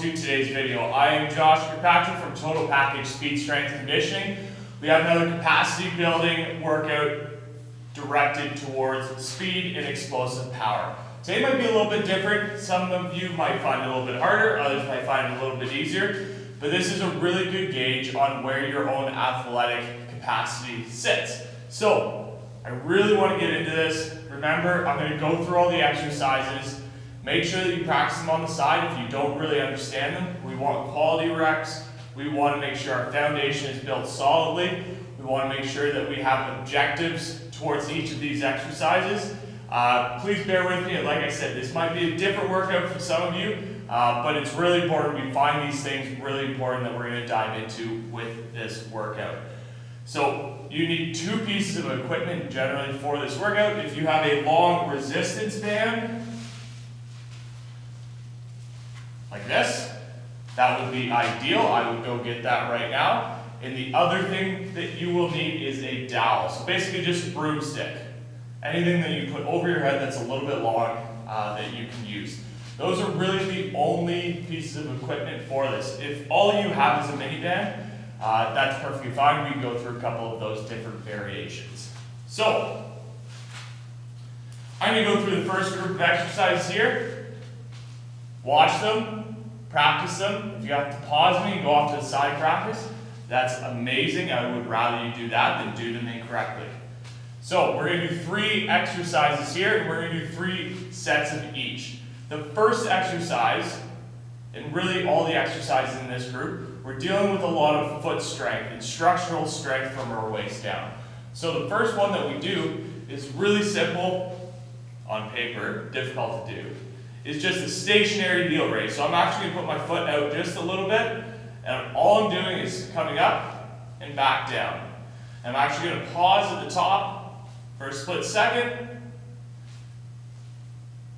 to today's video. I am Josh Kirkpatrick from Total Package Speed Strength Conditioning. We have another capacity building workout directed towards speed and explosive power. Today might be a little bit different. Some of you might find it a little bit harder, others might find it a little bit easier, but this is a really good gauge on where your own athletic capacity sits. So, I really want to get into this. Remember, I'm going to go through all the exercises. Make sure that you practice them on the side if you don't really understand them. We want quality reps. We want to make sure our foundation is built solidly. We want to make sure that we have objectives towards each of these exercises. Please bear with me. Like I said, this might be a different workout for some of you, but it's really important. We find these things really important that we're going to dive into with this workout. So you need two pieces of equipment generally for this workout. If you have a long resistance band, like this, that would be ideal. I would go get that right now. And the other thing that you will need is a dowel. So basically just a broomstick. Anything that you put over your head that's a little bit long that you can use. Those are really the only pieces of equipment for this. If all you have is a mini band, that's perfectly fine. We can go through a couple of those different variations. So, I'm going to go through the first group of exercises here. Watch them, practice them. If you have to pause me and go off to the side practice, that's amazing. I would rather you do that than do them incorrectly. So we're going to do 3 exercises here, and we're going to do 3 sets of each. The first exercise, and really all the exercises in this group, we're dealing with a lot of foot strength and structural strength from our waist down. So the first one that we do is really simple on paper, difficult to do. It's just a stationary heel raise. So I'm actually going to put my foot out just a little bit, and all I'm doing is coming up and back down. I'm actually going to pause at the top for a split second,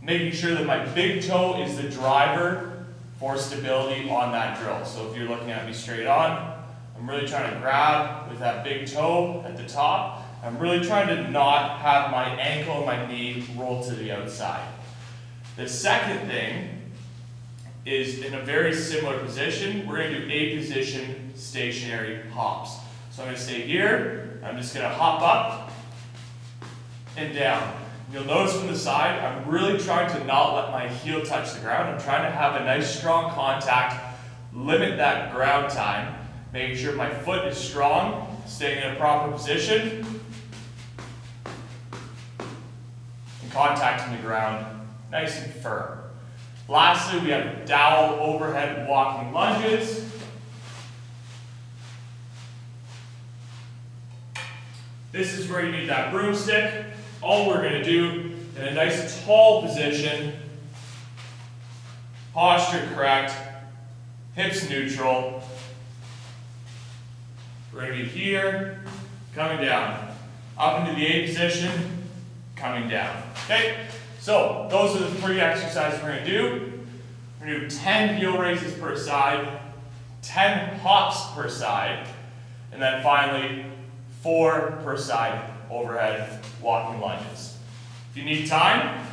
making sure that my big toe is the driver for stability on that drill. So if you're looking at me straight on, I'm really trying to grab with that big toe at the top. I'm really trying to not have my ankle and my knee roll to the outside. The second thing is in a very similar position. We're going to do A position stationary hops. So I'm going to stay here. I'm just going to hop up and down. You'll notice from the side, I'm really trying to not let my heel touch the ground. I'm trying to have a nice strong contact, limit that ground time, making sure my foot is strong, staying in a proper position, and contacting the ground nice and firm. Lastly, we have dowel overhead walking lunges. This is where you need that broomstick. All we're going to do in a nice tall position, posture correct, hips neutral. We're going to be here, coming down, up into the A position, coming down. Okay? So, those are the 3 exercises we're going to do. We're going to do 10 heel raises per side, 10 hops per side, and then finally 4 per side overhead walking lunges. If you need time,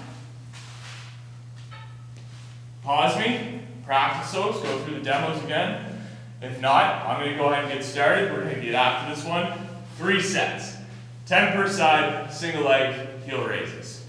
pause me, practice those, go through the demos again. If not, I'm going to go ahead and get started. We're going to get after this one. 3 sets, 10 per side, single leg heel raises.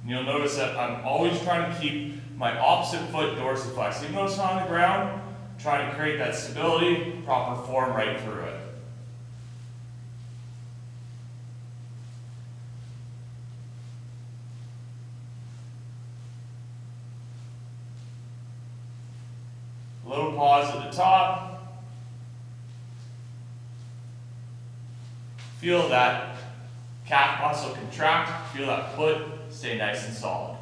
You'll notice that I'm always trying to keep my opposite foot dorsiflexed. Even though it's not on the ground, I'm trying to create that stability, proper form right through it. A little pause at the top. Feel that calf muscle contract, feel that foot stay nice and solid.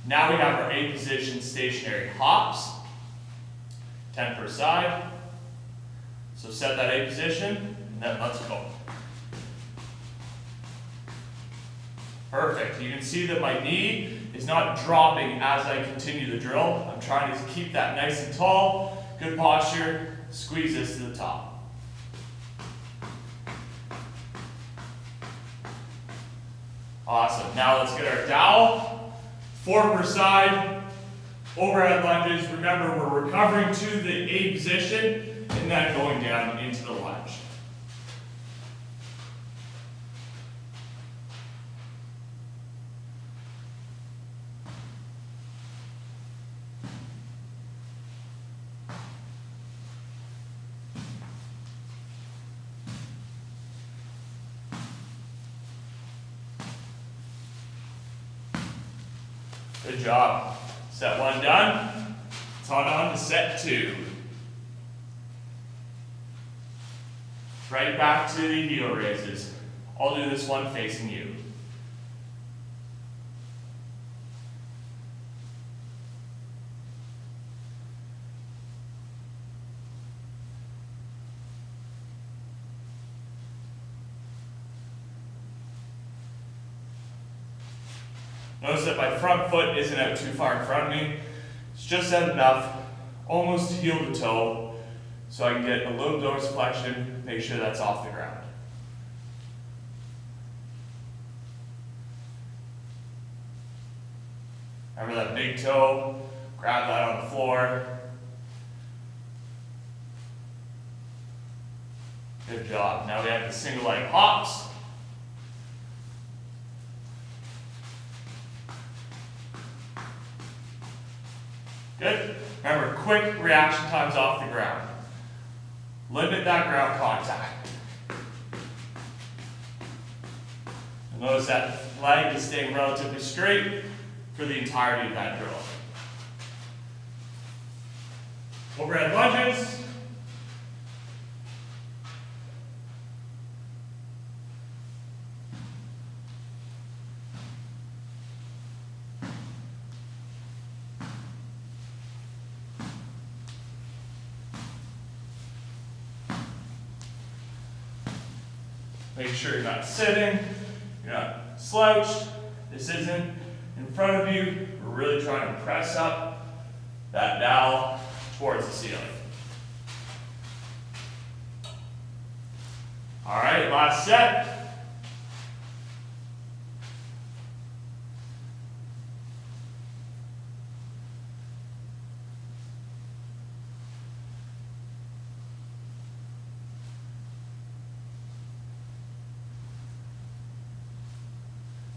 Now we have our A position stationary hops, 10 per side. So set that A position, and then let's go. Perfect. You can see that my knee is not dropping as I continue the drill. I'm trying to keep that nice and tall, good posture, squeeze this to the top. Awesome, now let's get our dowel, 4 per side, overhead lunges. Remember, we're recovering to the A position and then going down into the lunge. Good job. Set 1 done. Let's on to set 2. Right back to the heel raises. I'll do this one facing you. Notice that my front foot isn't out too far in front of me. It's just out enough, almost heel to toe, so I can get a little dorsiflexion, make sure that's off the ground. Remember that big toe, grab that on the floor. Good job. Now we have the single leg hops. Good. Remember, quick reaction times off the ground. Limit that ground contact. And notice that leg is staying relatively straight for the entirety of that drill. Overhead lunges. Make sure you're not sitting, you're not slouched. This isn't in front of you. We're really trying to press up that dowel towards the ceiling. All right, last set.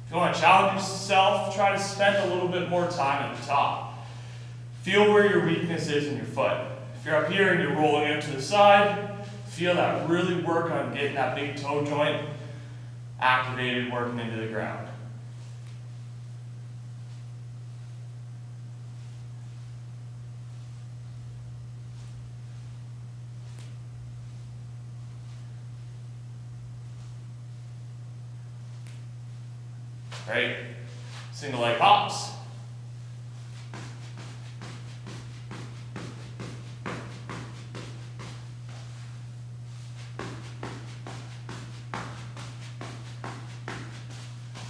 If you want to challenge yourself, try to spend a little bit more time at the top. Feel where your weakness is in your foot. If you're up here and you're rolling out to the side, feel that. Really work on getting that big toe joint activated, working into the ground. Right? Single leg hops.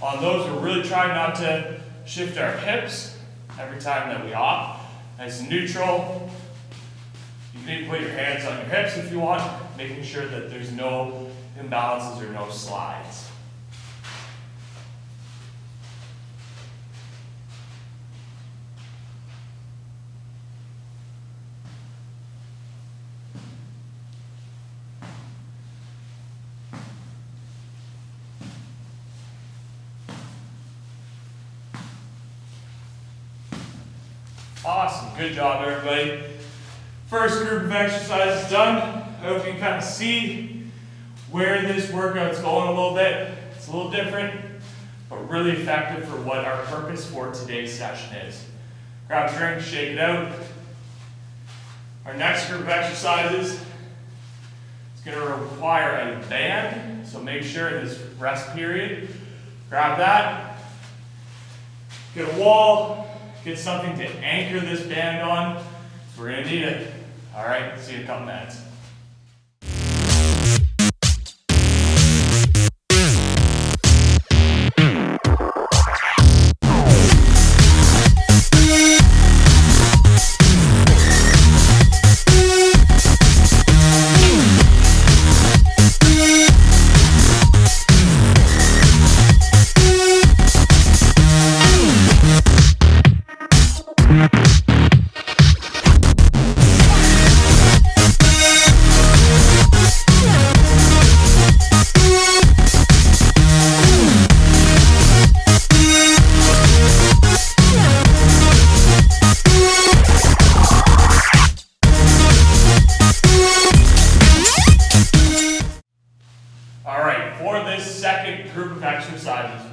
On those, we're really trying not to shift our hips every time that we hop. Nice and neutral. You can even put your hands on your hips if you want, making sure that there's no imbalances or no slides. Awesome, good job everybody. First group of exercises done. I hope you can kind of see where this workout's going a little bit. It's a little different, but really effective for what our purpose for today's session is. Grab a drink, shake it out. Our next group of exercises is going to require a band, so make sure in this rest period, grab that, get a wall, get something to anchor this band on. So we're going to need it. All right, see you in a couple minutes.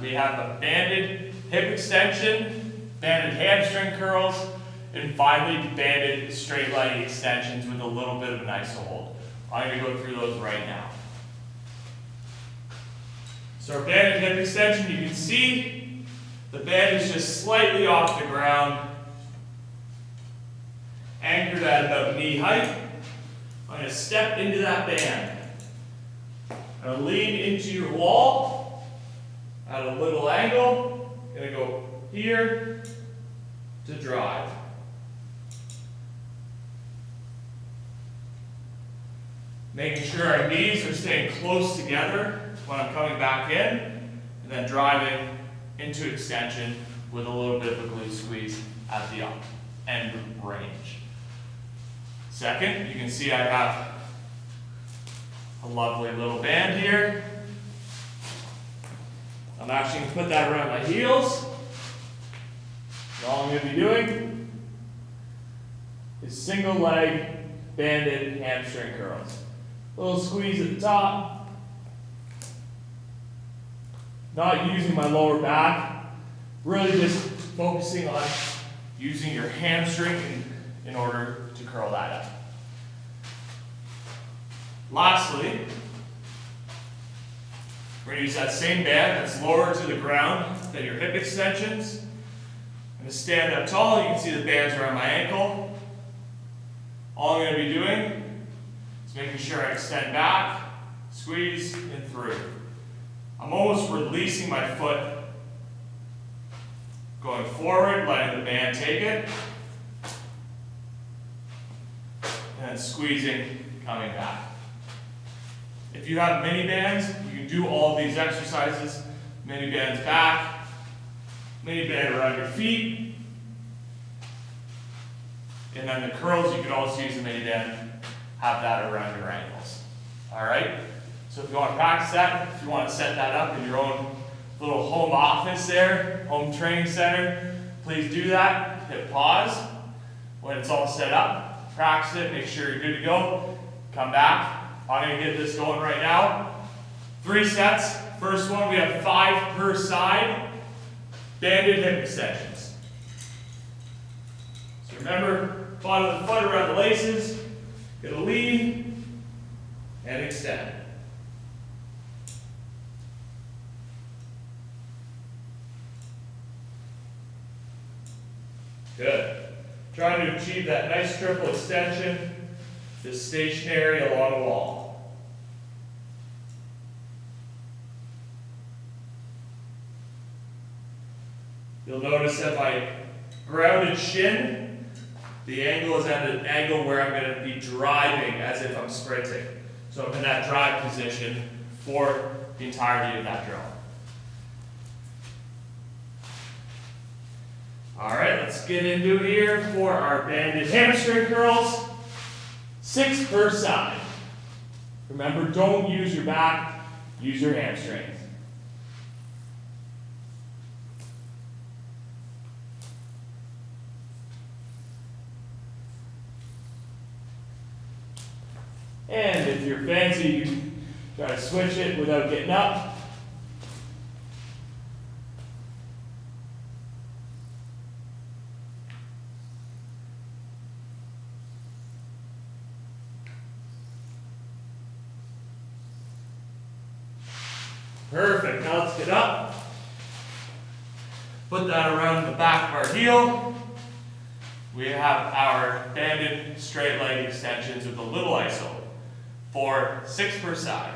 we have a banded hip extension, banded hamstring curls, and finally banded straight leg extensions with a little bit of an iso hold. I'm going to go through those right now. So our banded hip extension, you can see the band is just slightly off the ground, anchored at about knee height. I'm going to step into that band. I'm going to lean into your wall at a little angle. I'm going to go here to drive. Making sure our knees are staying close together when I'm coming back in, and then driving into extension with a little bit of a glute squeeze at the end range. Second, you can see I have a lovely little band here. I'm actually going to put that around my heels. And all I'm going to be doing is single leg banded hamstring curls. A little squeeze at the top. Not using my lower back. Really just focusing on using your hamstring in order to curl that up. Lastly, we're going to use that same band that's lower to the ground than your hip extensions. I'm going to stand up tall. You can see the band's around my ankle. All I'm going to be doing is making sure I extend back, squeeze, and through. I'm almost releasing my foot, going forward, letting the band take it, and then squeezing, coming back. If you have mini bands, you can do all of these exercises. Mini bands back, mini band around your feet, and then the curls, you can also use a mini band, have that around your ankles. All right? So if you want to practice that, if you want to set that up in your own little home office there, home training center, please do that. Hit pause when it's all set up. Practice it, make sure you're good to go. Come back. I'm going to get this going right now. 3 sets. First one, we have 5 per side. Banded hip extensions. So remember, bottom of the foot around the laces. Gonna lean and extend. Good. Trying to achieve that nice triple extension, just stationary along the wall. You'll notice that my grounded shin, the angle is at an angle where I'm going to be driving as if I'm sprinting. So I'm in that drive position for the entirety of that drill. All right, let's get into it here for our banded hamstring curls. 6 per side. Remember, don't use your back, use your hamstrings. And if you're fancy, you can try to switch it without getting up. Perfect. Now let's get up. Put that around the back of our heel. We have our banded straight leg extensions with a little iso for 6 per side.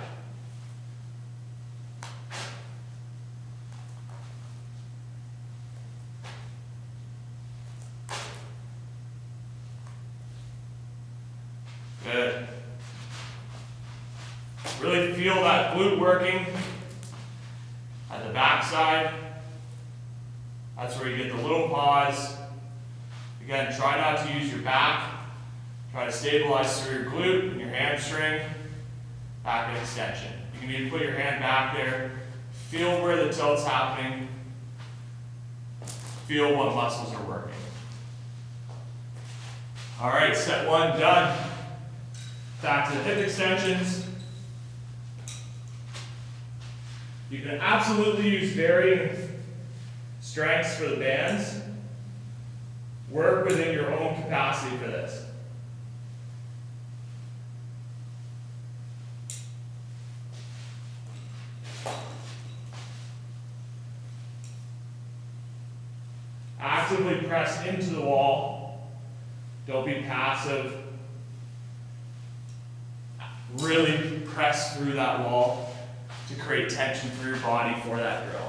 Good. Really feel that glute working at the back side. That's where you get the little pause. Again, try not to use your back. Try to stabilize through your glute and your hamstring. Back and extension. You can even put your hand back there. Feel where the tilt's happening. Feel what muscles are working. All right, set 1 done. Back to the hip extensions. You can absolutely use varying strengths for the bands. Work within your own capacity for this. Actively press into the wall. Don't be passive. Really press through that wall to create tension through your body for that drill.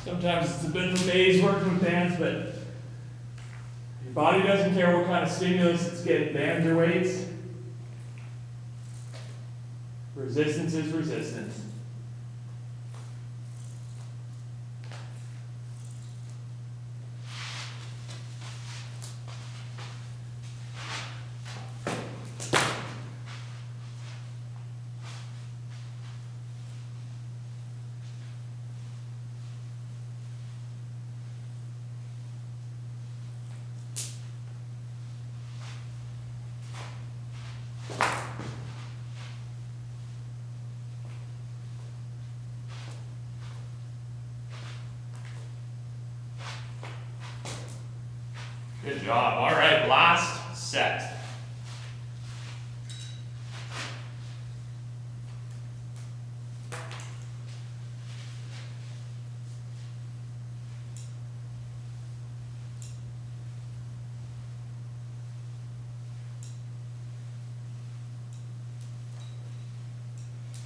Sometimes it's a bit of a maze working with bands, but your body doesn't care what kind of stimulus it's getting, bands or weights. Resistance is resistance. Good job. All right, last set.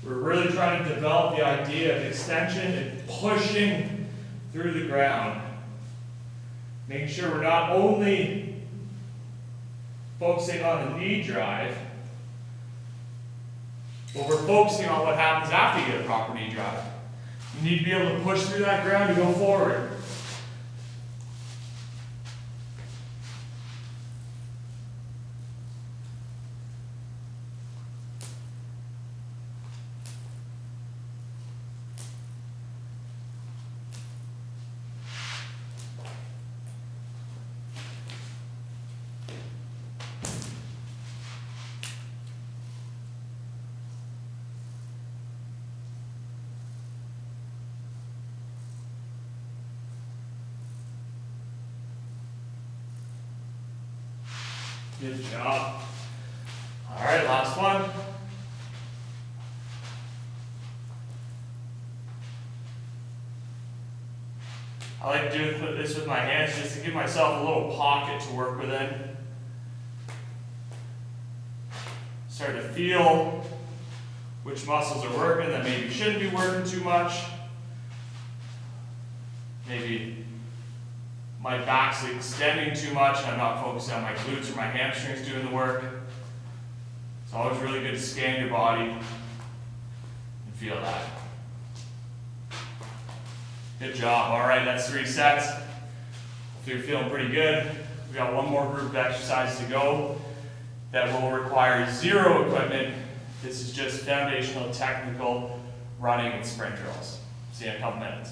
We're really trying to develop the idea of extension and pushing through the ground. Making sure we're not only focusing on the knee drive, but we're focusing on what happens after you get a proper knee drive. You need to be able to push through that ground to go forward. Good job. All right, last one. I like to do this with my hands just to give myself a little pocket to work within. Start to feel which muscles are working that maybe shouldn't be working too much. Maybe my back's extending too much and I'm not focusing on my glutes or my hamstrings doing the work. It's always really good to scan your body and feel that. Good job. All right, that's 3 sets. If you're feeling pretty good, we got one more group of exercises to go that will require 0 equipment. This is just foundational, technical running and sprint drills. See you in a couple minutes.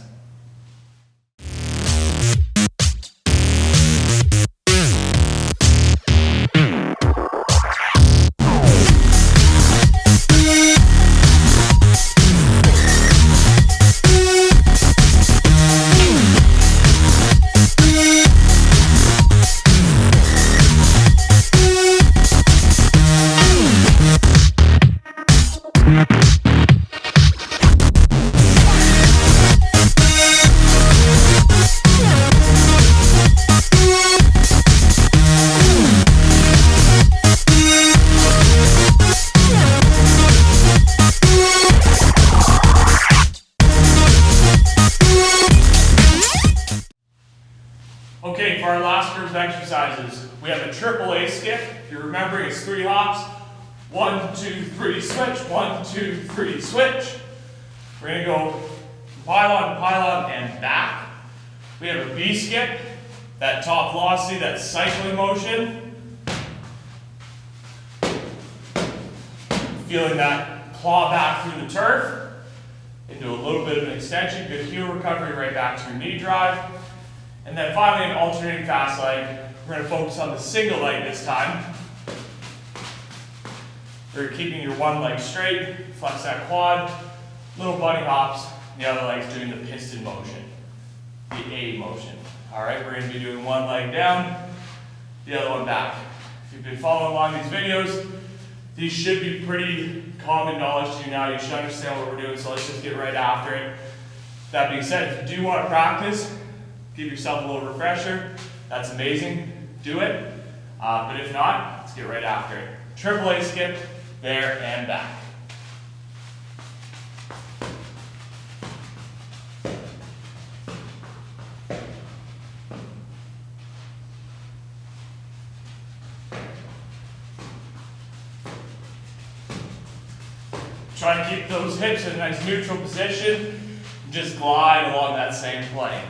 Okay, for our last group of exercises, we have a triple A skip. If you're remembering, it's 3 hops. 1, 2, 3, switch. 1, 2, 3, switch. We're going to go pylon, and back. We have a B skip, that top velocity, that cycling motion. Feeling that claw back through the turf into a little bit of an extension. Good heel recovery right back to your knee drive. And then finally an alternating fast leg. We're going to focus on the single leg this time. Where you're keeping your one leg straight, flex that quad, little bunny hops, the other leg's doing the piston motion, the A motion. All right, we're going to be doing one leg down, the other one back. If you've been following along these videos, these should be pretty common knowledge to you now. You should understand what we're doing, so let's just get right after it. That being said, if you do want to practice, give yourself a little refresher. That's amazing. Do it. But if not, let's get right after it. Triple A skip, there and back. Try to keep those hips in a nice neutral position and just glide along that same plane.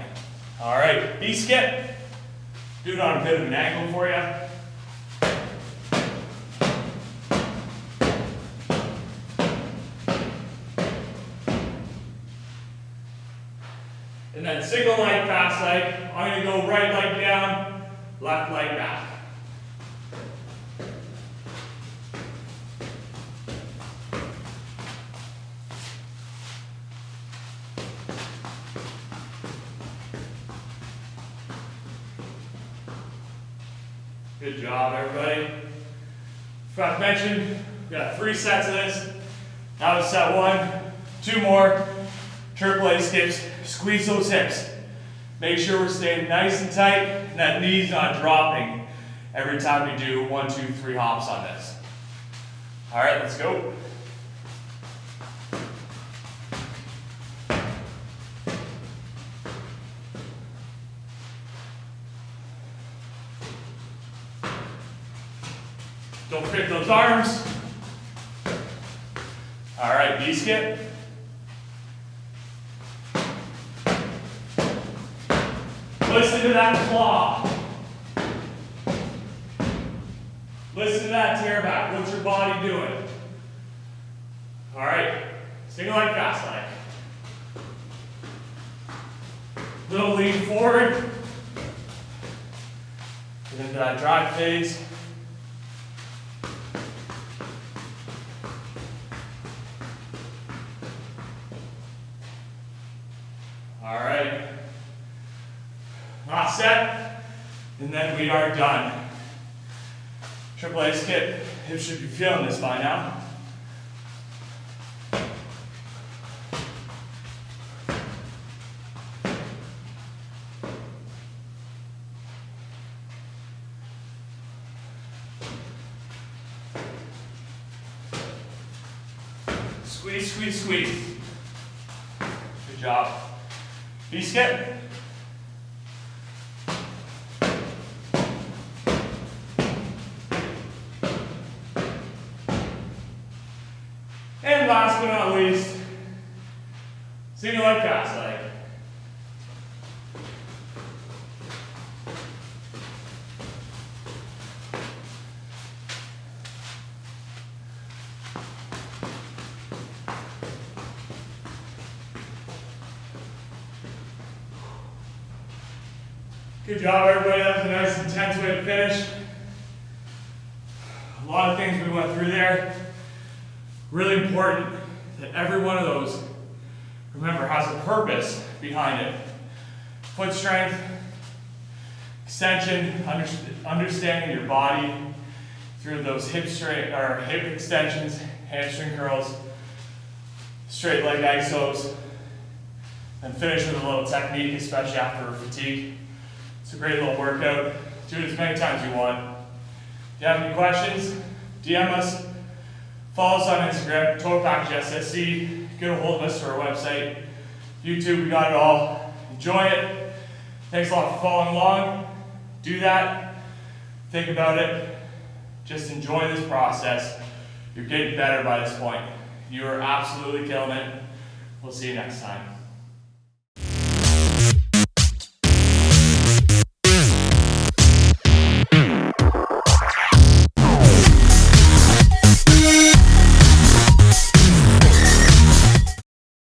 All right, B skip. Do it on a bit of an angle for you. And then single leg, fast leg. I'm going to go right leg down, left leg back. Good job, everybody. Forgot to mention, we've got 3 sets of this. That was set 1. 2 more. Triple A skips. Squeeze those hips. Make sure we're staying nice and tight and that knee's not dropping every time we do 1, 2, 3 hops on this. All right, let's go. Don't forget those arms. All right, B skip. Listen to that claw. Listen to that tear back. What's your body doing? All right, single leg, fast leg. Little lean forward. Get into that drive phase. All right, last set, and then we are done. Triple A skip, hips should be feeling this by now. Squeeze, squeeze, squeeze. Good job. B skip. And last but not least, single leg, fast leg. Good job, everybody. That was a nice, intense way to finish. A lot of things we went through there. Really important that every one of those, remember, has a purpose behind it. Foot strength, extension, understanding your body through those hip extensions, hamstring curls, straight leg isos, and finish with a little technique, especially after fatigue. It's a great little workout. Do it as many times as you want. If you have any questions, DM us. Follow us on Instagram, Total Package SSC. Get a hold of us through our website. YouTube, we got it all. Enjoy it. Thanks a lot for following along. Do that. Think about it. Just enjoy this process. You're getting better by this point. You are absolutely killing it. We'll see you next time.